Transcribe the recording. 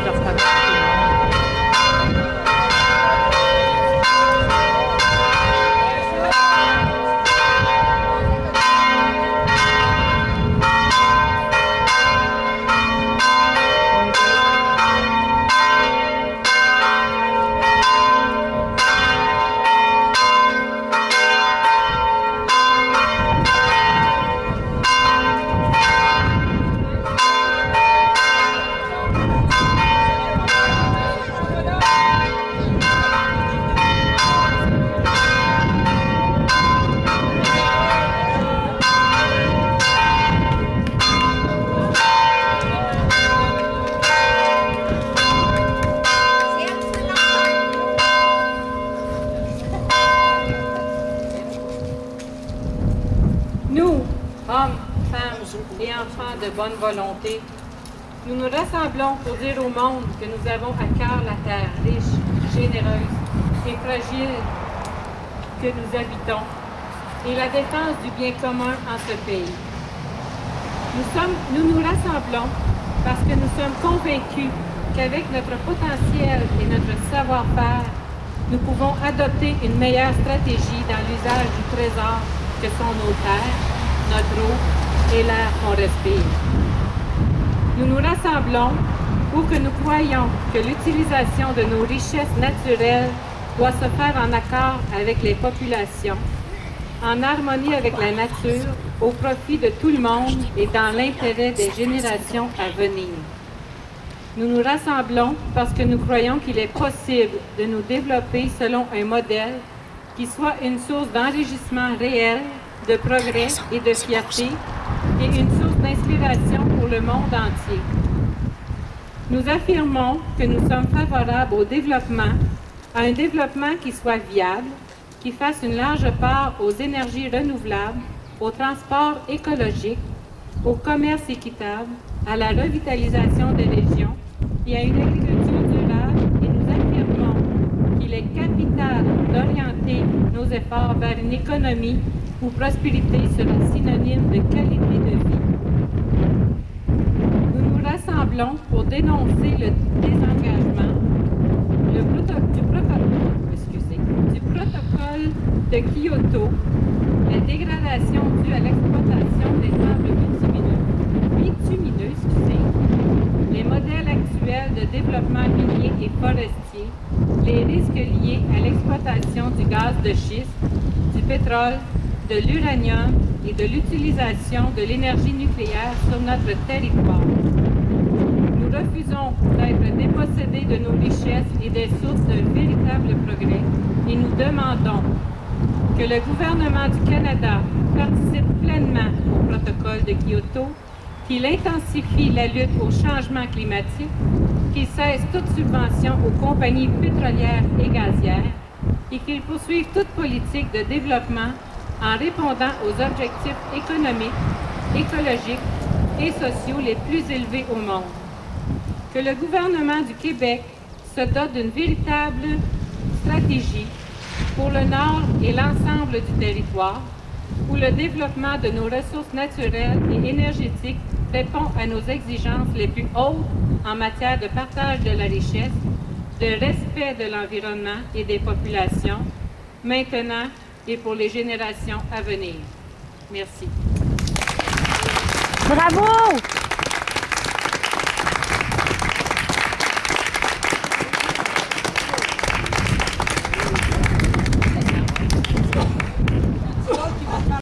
transparence pour tout le monde. Nous, hommes, femmes et enfants de bonne volonté, nous nous rassemblons pour dire au monde que nous avons à cœur la terre riche, généreuse et fragile que nous habitons et la défense du bien commun en ce pays. Nous nous rassemblons parce que nous sommes convaincus qu'avec notre potentiel et notre savoir-faire, nous pouvons adopter une meilleure stratégie dans l'usage du trésor que sont nos terres, notre eau et l'air qu'on respire. Nous nous rassemblons pour que nous croyions que l'utilisation de nos richesses naturelles doit se faire en accord avec les populations, en harmonie avec la nature, au profit de tout le monde et dans l'intérêt des générations à venir. Nous nous rassemblons parce que nous croyons qu'il est possible de nous développer selon un modèle qui soit une source d'enrichissement réel, de progrès et de fierté, et une source d'inspiration pour le monde entier. Nous affirmons que nous sommes favorables au développement, à un développement qui soit viable, qui fasse une large part aux énergies renouvelables, au transport écologique, au commerce équitable, à la revitalisation des régions et à une agriculture durable, et nous affirmons qu'il est capital d'orienter nos efforts vers une économie où prospérité sera synonyme de qualité de vie. Nous nous rassemblons pour dénoncer le désengagement du protocole de Kyoto, la dégradation due à l'exploitation des sables bitumineux, les modèles actuels de développement minier et forestier, les risques liés à l'exploitation du gaz de schiste, du pétrole, de l'uranium et de l'utilisation de l'énergie nucléaire sur notre territoire. Nous refusons d'être dépossédés de nos richesses et des sources d'un véritable progrès et nous demandons que le gouvernement du Canada participe pleinement au protocole de Kyoto, qu'il intensifie la lutte au changement climatique, qu'il cesse toute subvention aux compagnies pétrolières et gazières et qu'il poursuive toute politique de développement en répondant aux objectifs économiques, écologiques et sociaux les plus élevés au monde. Que le gouvernement du Québec se dote d'une véritable stratégie pour le Nord et l'ensemble du territoire, où le développement de nos ressources naturelles et énergétiques répond à nos exigences les plus hautes en matière de partage de la richesse, de respect de l'environnement et des populations, maintenant et pour les générations à venir. Merci. Bravo!